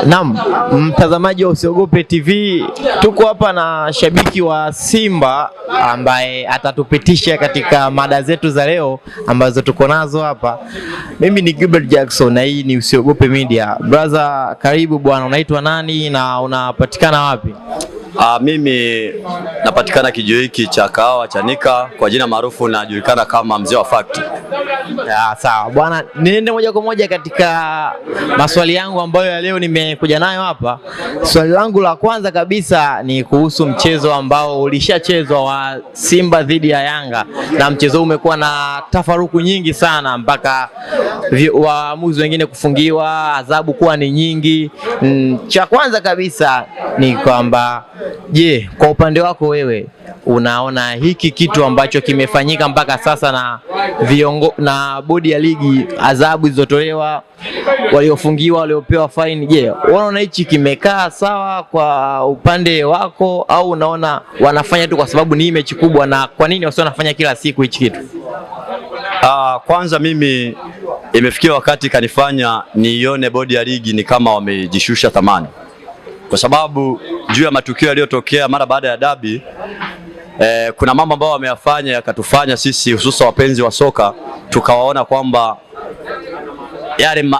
Naam, mtazamaji wa Usiogope TV, tuko hapa na shabiki wa Simba ambaye atatupitisha katika mada zetu za leo ambazo tuko nazo hapa. Mimi ni Gilbert Jackson na hii ni Usiogope Media. Brother, karibu bwana, unaitwa nani na unapatikana wapi? Mimi napatikana kijiji hiki cha Kahawa Chanika, kwa jina maarufu najulikana kama Mzee wa Fact. Sawa bwana, niende moja kwa moja katika maswali yangu ambayo ya leo nimekuja nayo hapa. Swali langu la kwanza kabisa ni kuhusu mchezo ambao ulishachezwa wa Simba dhidi ya Yanga, na mchezo umekuwa na tafaruku nyingi sana mpaka waamuzi wengine kufungiwa, adhabu kuwa ni nyingi. Cha kwanza kabisa ni kwamba, je, kwa upande wako wewe unaona hiki kitu ambacho kimefanyika mpaka sasa na bodi ya ligi, adhabu zilizotolewa, waliofungiwa, waliopewa faini, je, unaona hichi kimekaa sawa kwa upande wako, au unaona wanafanya tu kwa sababu ni mechi kubwa, na kwa nini wasio wanafanya kila siku hichi kitu? Kwanza mimi imefikia wakati kanifanya nione bodi ya ligi ni kama wamejishusha thamani, kwa sababu juu ya matukio yaliyotokea mara baada ya dabi, kuna mambo ambayo wameyafanya yakatufanya sisi hususa wapenzi wa soka tukawaona kwamba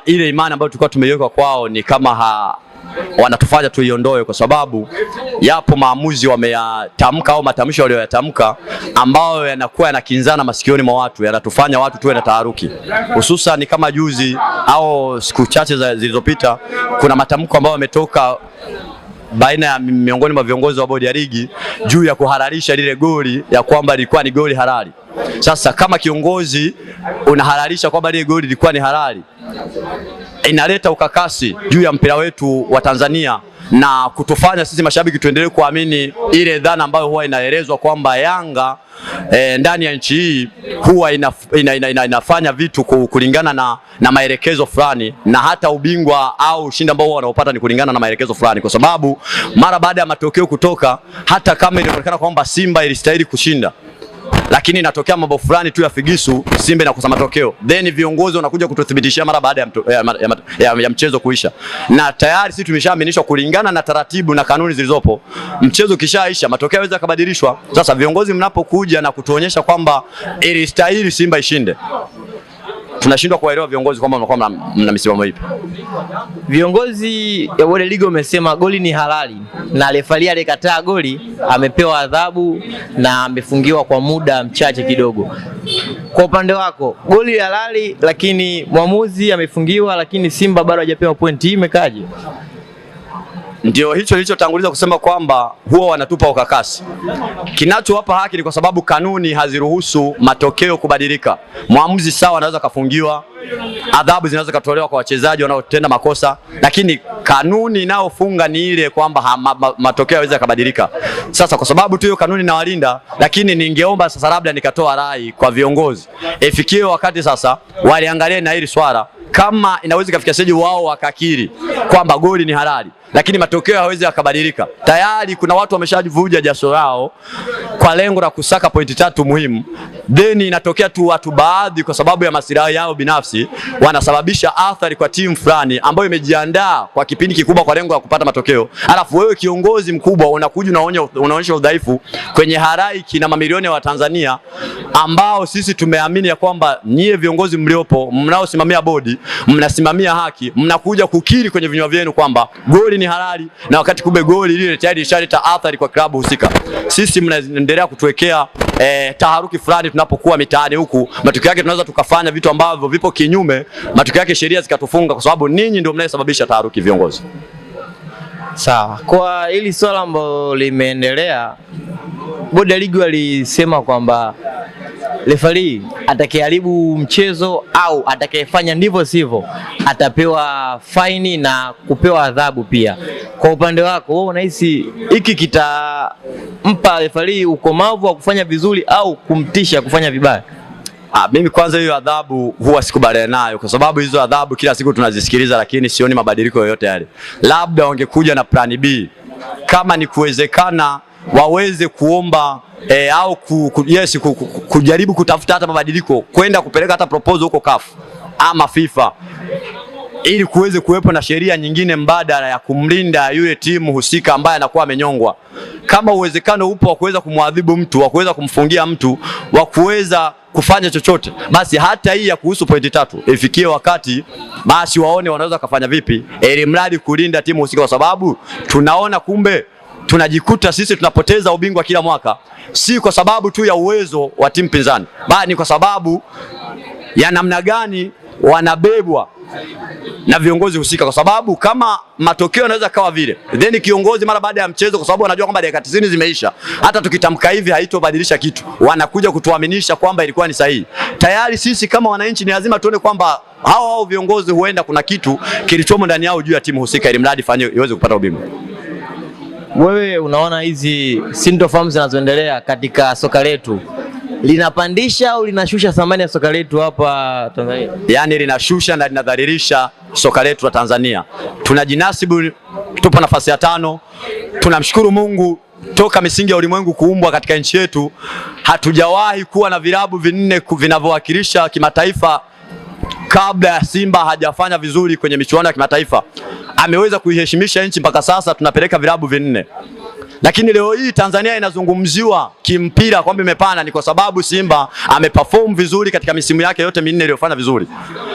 ile imani ambayo tulikuwa tumeiweka kwao ni kama wanatufanya tuiondoe, kwa sababu yapo maamuzi wameyatamka au matamshi walioyatamka ambayo yanakuwa yanakinzana masikioni mwa watu, yanatufanya watu tuwe na taharuki. Hususa ni kama juzi au siku chache zilizopita, kuna matamko ambayo yametoka baina ya miongoni mwa viongozi wa bodi ya ligi juu ya kuhalalisha lile goli ya kwamba lilikuwa ni goli halali. Sasa kama kiongozi unahalalisha kwamba lile goli lilikuwa ni halali, inaleta ukakasi juu ya mpira wetu wa Tanzania na kutufanya sisi mashabiki tuendelee kuamini ile dhana ambayo huwa inaelezwa kwamba Yanga ndani ya nchi hii huwa inafanya vitu kulingana na maelekezo fulani, na hata ubingwa au ushindi ambao wanaopata ni kulingana na maelekezo fulani, kwa sababu mara baada ya matokeo kutoka, hata kama inaonekana kwamba Simba ilistahili kushinda, lakini inatokea mambo fulani tu ya figisu, Simba inakosa matokeo, then viongozi wanakuja kututhibitishia mara baada ya mchezo kuisha, na tayari sisi tumeshaaminishwa kulingana na taratibu na kanuni zilizopo, mchezo kishaisha, matokeo yaweza kubadilishwa. Sasa viongozi mnapokuja na kutuonyesha kwamba ilistahili Simba ishinde, tunashindwa kuwaelewa viongozi kwamba mnakuwa mna misimamo ipi. Viongozi ya bodi ya ligi wamesema goli ni halali, na refari alikataa goli, amepewa adhabu na amefungiwa kwa muda mchache kidogo. Kwa upande wako, goli halali lakini mwamuzi amefungiwa, lakini Simba bado hajapewa pointi, hii imekaje? Ndio hicho nilichotanguliza kusema kwamba huwa wanatupa ukakasi. Kinachowapa haki ni kwa sababu kanuni haziruhusu matokeo kubadilika. Mwamuzi sawa anaweza kafungiwa, adhabu zinaweza katolewa kwa wachezaji wanaotenda makosa, lakini kanuni inayofunga ni ile kwamba matokeo yaweza kubadilika. Sasa kwa sababu tu hiyo kanuni inawalinda, lakini ningeomba sasa, labda nikatoa rai kwa viongozi, ifikie wakati sasa waliangalie na hili swala, kama inaweza kufikia stage wao wakakiri kwamba goli ni halali, lakini matokeo hayawezi yakabadilika. Tayari kuna watu wameshavuja jasho lao kwa lengo la kusaka pointi 3 muhimu, then inatokea tu watu baadhi kwa sababu ya maslahi yao binafsi wanasababisha athari kwa timu fulani ambayo imejiandaa kwa kipindi kikubwa kwa lengo la kupata matokeo. Alafu wewe kiongozi mkubwa unakuja unaonyesha udhaifu kwenye halaiki na mamilioni ya Watanzania ambao sisi tumeamini ya kwamba nyie viongozi mliopo mnaosimamia bodi, mnasimamia haki, mnakuja kukiri kwenye vinywa vyenu kwamba goli ni halali, na wakati kumbe goli lile tayari lishaleta athari kwa klabu husika. Sisi mnaendelea kutuwekea taharuki fulani tunapokuwa mitaani huku, matokeo yake tunaweza tukafanya vitu ambavyo vipo kinyume, matokeo yake sheria zikatufunga, kwa sababu ninyi ndio mnayesababisha taharuki, viongozi. Sawa, kwa hili swala ambalo limeendelea, bodi ya ligi walisema kwamba refari atakayeharibu mchezo au atakayefanya ndivyo sivyo atapewa faini na kupewa adhabu pia. Kwa upande wako wewe unahisi hiki kitampa refari ukomavu wa kufanya vizuri au kumtisha kufanya vibaya? Mimi kwanza hiyo adhabu huwa sikubaliana nayo, kwa sababu hizo adhabu kila siku tunazisikiliza, lakini sioni mabadiliko yoyote yale. Labda wangekuja na plan B, kama ni kuwezekana waweze kuomba au kujaribu kutafuta hata mabadiliko, kwenda kupeleka hata proposal huko CAF ama FIFA ili kuweze kuwepo na sheria nyingine mbadala ya kumlinda yule timu husika ambaye anakuwa amenyongwa. Kama uwezekano upo wa kuweza kumwadhibu mtu, wa kuweza kumfungia mtu, wa kuweza kufanya chochote, basi hata hii ya kuhusu pointi 3 ifikie wakati basi waone wanaweza kufanya vipi ili mradi kulinda timu husika, kwa sababu tunaona kumbe tunajikuta sisi tunapoteza ubingwa kila mwaka, si kwa sababu tu ya uwezo wa timu pinzani, bali ni kwa sababu ya namna gani wanabebwa na viongozi husika. Kwa sababu kama matokeo yanaweza kawa vile, then kiongozi mara baada ya mchezo, kwa sababu wanajua kwamba dakika 90 zimeisha, hata tukitamka hivi haitobadilisha kitu, wanakuja kutuaminisha kwamba ilikuwa ni sahihi. Tayari sisi kama wananchi ni lazima tuone kwamba hao viongozi huenda kuna kitu kilichomo ndani yao juu ya timu husika, ili mradi fanye iweze kupata ubingwa. Wewe unaona hizi sintofahamu zinazoendelea katika soka letu linapandisha au linashusha thamani ya soka letu hapa Tanzania? Yaani linashusha na linadhalilisha soka letu la Tanzania. Tunajinasibu tupo nafasi ya 5. Tunamshukuru Mungu, toka misingi ya ulimwengu kuumbwa katika nchi yetu hatujawahi kuwa na vilabu 4 vinavyowakilisha kimataifa. Kabla ya Simba hajafanya vizuri kwenye michuano ya kimataifa, ameweza kuiheshimisha nchi mpaka sasa tunapeleka vilabu 4. Lakini leo hii Tanzania inazungumziwa kimpira kwamba imepanda, ni kwa sababu Simba ameperform vizuri katika misimu yake yote 4 iliyofanya vizuri.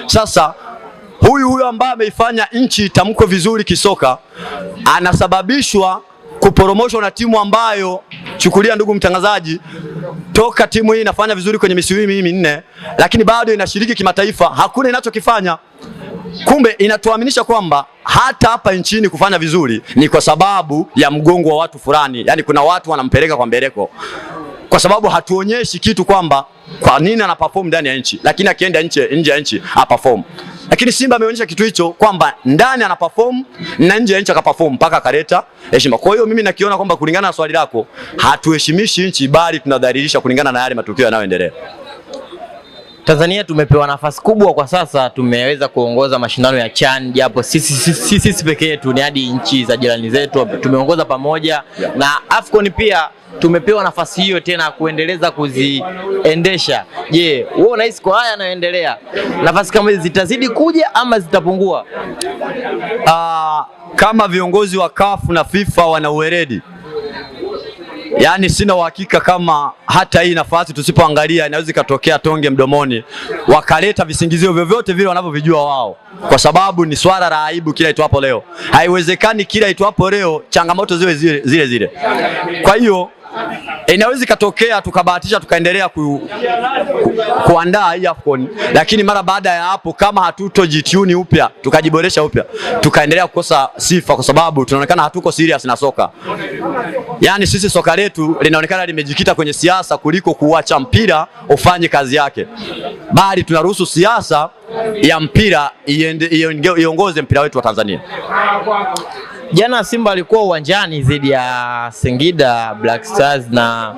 Sasa huyu ambaye ameifanya nchi itamkwe vizuri kisoka anasababishwa kuporomoshwa na timu ambayo, chukulia ndugu mtangazaji, toka timu hii inafanya vizuri kwenye misimu hii 4 lakini bado inashiriki kimataifa, hakuna inachokifanya. Kumbe inatuaminisha kwamba hata hapa nchini kufanya vizuri ni kwa sababu ya mgongo wa watu fulani. Yani kuna watu wanampeleka kwa mbeleko, kwa sababu hatuonyeshi kitu kwamba kwa nini ana perform ndani ya nchi, lakini akienda nje ya nchi aperform. Lakini Simba ameonyesha kitu hicho kwamba ndani ana perform na nje ya nchi akaperform mpaka akaleta heshima. Kwa hiyo mimi nakiona kwamba kulingana na swali lako, hatuheshimishi nchi bali tunadhalilisha kulingana na yale matukio yanayoendelea. Tanzania tumepewa nafasi kubwa kwa sasa, tumeweza kuongoza mashindano ya CHAN, japo sisi pekee yetu ni hadi nchi za jirani zetu tumeongoza pamoja, na AFCON pia tumepewa nafasi hiyo tena kuendeleza kuziendesha. Je, wewe unahisi kwa haya yanayoendelea nafasi kama hizi zitazidi kuja ama zitapungua? Kama viongozi wa CAF na FIFA wana uweredi, yani sina uhakika kama hata hii nafasi tusipoangalia inaweza ikatokea tonge mdomoni, wakaleta visingizio vyovyote vile wanavyovijua wao, kwa sababu ni swala la aibu kila itwapo leo. Haiwezekani kila itwapo leo changamoto ziwe zile. Kwa hiyo inaweza ikatokea tukabahatisha tukaendelea kuandaa hii AFCON, lakini mara baada ya hapo kama hatutojituni upya tukajiboresha upya tukaendelea kukosa sifa, kwa sababu tunaonekana hatuko serious na soka. Yani sisi soka letu linaonekana limejikita kwenye siasa kuliko kuacha mpira ufanye kazi yake, bali tunaruhusu siasa ya mpira iongoze mpira wetu wa Tanzania. Jana Simba alikuwa uwanjani dhidi ya Singida Black Stars na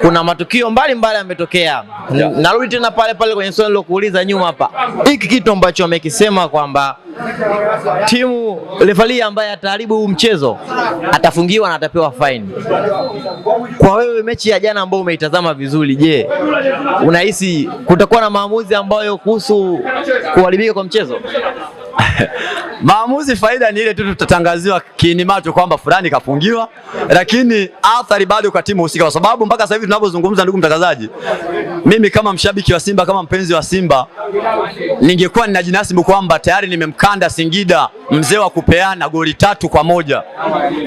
kuna matukio mbalimbali yametokea. Narudi tena pale kwenye swali nilokuuliza nyuma hapa. Hiki kitu ambacho amekisema kwamba timu refali ambaye ataharibu huu mchezo atafungiwa na atapewa fine. Kwa wewe mechi ya jana ambayo umeitazama vizuri, je, unahisi kutakuwa na maamuzi ambayo kuhusu kuharibika kwa mchezo? Maamuzi faida ni ile tu tutatangaziwa kiini macho kwamba fulani kafungiwa, lakini athari bado kwa timu husika, kwa sababu mpaka sasa hivi tunapozungumza, ndugu mtangazaji, mimi kama mshabiki wa Simba, kama mpenzi wa Simba, ningekuwa ninajinasibu kwamba tayari nimemkanda Singida mzee wa kupeana goli 3-1,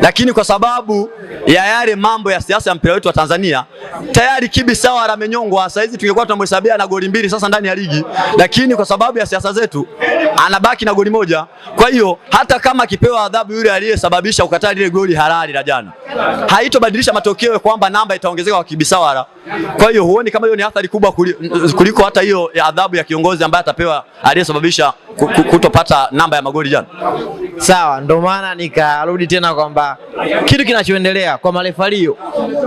lakini kwa sababu ya yale mambo ya siasa ya mpira wetu wa Tanzania, tayari Kibi Sawara amenyongwa. Sasa hizi tungekuwa tunamhesabia na goli 2 sasa ndani ya ligi, lakini kwa sababu ya siasa zetu anabaki na goli 1. Kwa hiyo hata kama akipewa adhabu yule aliyesababisha ukataa ile goli halali la jana, haitobadilisha matokeo kwamba namba itaongezeka kwa Kibi Sawara. Kwa hiyo huoni kama hiyo ni athari kubwa kuliko hata hiyo adhabu ya kiongozi ambaye atapewa aliyesababisha kutopata namba ya magoli jana? Sawa, ndio maana nikarudi tena kwamba kitu kinachoendelea kwa marefalio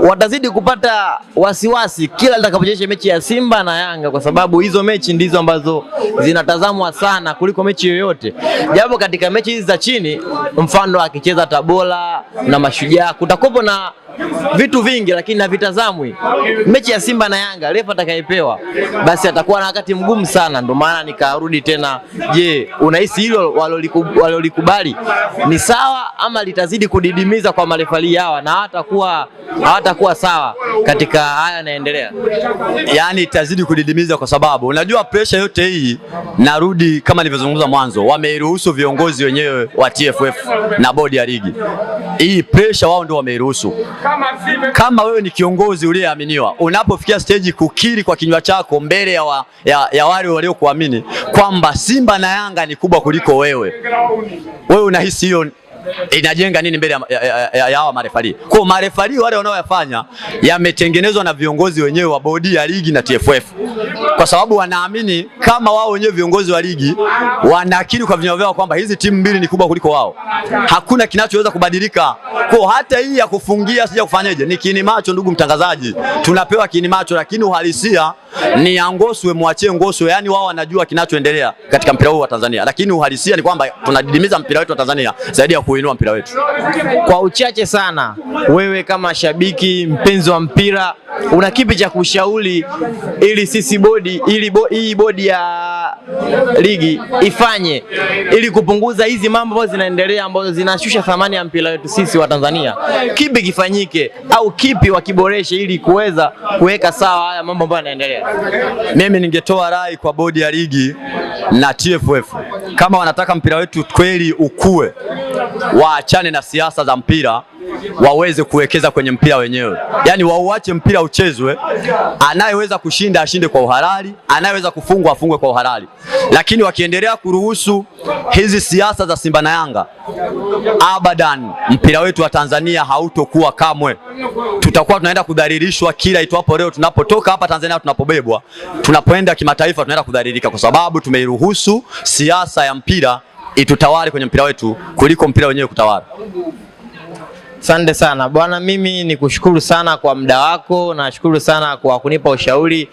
watazidi kupata wasiwasi kila litakapochezesha mechi ya Simba na Yanga, kwa sababu hizo mechi ndizo ambazo zinatazamwa sana kuliko mechi yoyote. Japo katika mechi hizi za chini, mfano akicheza Tabora na Mashujaa, kutakopo na vitu vingi lakini havitazamwi. Mechi ya Simba na Yanga, refa atakayepewa basi atakuwa na wakati mgumu sana. Ndio maana nikarudi tena, je, unahisi hilo walolikubali ni sawa ama litazidi kudidimiza kwa marefali hawa na hawatakuwa sawa katika haya yanaendelea? Yani itazidi kudidimiza kwa sababu unajua pressure yote hii, narudi kama nilivyozungumza mwanzo, wameiruhusu viongozi wenyewe wa TFF na bodi ya ligi. Hii pressure wao ndio wameiruhusu. Kama wewe ni kiongozi uliyeaminiwa, unapofikia stage kukiri kwa kinywa chako mbele ya wale waliokuamini kwamba Simba na Yanga ni kubwa kuliko wewe unahisi hiyo inajenga nini mbele ya hawa marefali? Kwa marefali wale wanaoyafanya yametengenezwa na viongozi wenyewe wa bodi ya ligi na TFF, kwa sababu wanaamini kama wao wenyewe viongozi wa ligi wanakiri kwa vinywa vyao kwamba hizi timu mbili ni kubwa kuliko wao, hakuna kinachoweza kubadilika. Kwa hata hii ya kufungia sija kufanyaje, ni kiini macho ndugu mtangazaji, tunapewa kiini macho, lakini uhalisia ni Ngoswe, muachie Ngoswe. Yani wao wanajua kinachoendelea katika mpira huu wa Tanzania, lakini uhalisia ni kwamba tunadidimiza mpira wetu wa Tanzania zaidi ya kuinua mpira wetu. Kwa uchache sana, wewe kama shabiki mpenzi wa mpira, una kipi cha kushauri ili sisi hii bodi ya ligi ifanye ili kupunguza hizi mambo ambazo zinaendelea ambazo zinashusha thamani ya mpira wetu sisi wa Tanzania? Kipi kifanyike au kipi wakiboreshe ili kuweza kuweka sawa haya mambo ambayo yanaendelea? Mimi ningetoa rai kwa bodi ya ligi na TFF, kama wanataka mpira wetu kweli ukue, waachane na siasa za mpira, waweze kuwekeza kwenye mpira wenyewe. Yani wauache mpira uchezwe, anayeweza kushinda ashinde kwa uhalali, anayeweza kufungwa afungwe kwa uhalali. Lakini wakiendelea kuruhusu hizi siasa za Simba na Yanga, abadan mpira wetu wa Tanzania hautokuwa kamwe. Tutakuwa tunaenda kudhalilishwa kila itwapo leo. Tunapotoka hapa Tanzania, tunapobebwa, tunapoenda kimataifa, tunaenda kudhalilika kwa sababu tumeiruhusu siasa ya mpira itutawale kwenye mpira wetu kuliko mpira wenyewe kutawala. Asante sana bwana, mimi nikushukuru sana kwa muda wako, nashukuru sana kwa kunipa ushauri.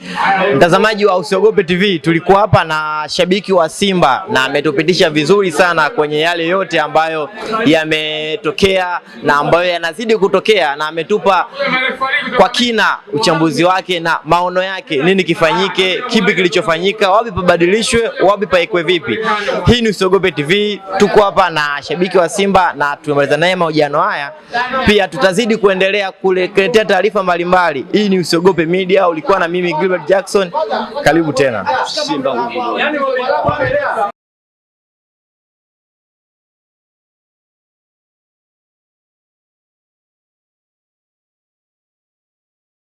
Mtazamaji wa Usiogope TV, tulikuwa hapa na shabiki wa Simba na ametupitisha vizuri sana kwenye yale yote ambayo yametokea na ambayo yanazidi kutokea, na ametupa kwa kina uchambuzi wake na maono yake, nini kifanyike, kipi kilichofanyika, wapi pabadilishwe, wapi paekwe vipi. Hii ni Usiogope TV, tuko hapa na shabiki wa Simba na tumemaliza naye mahojiano haya. Pia tutazidi kuendelea kuletea taarifa mbalimbali. Hii ni Usiogope Media, ulikuwa na mimi Gilbert Jackson. Karibu tena.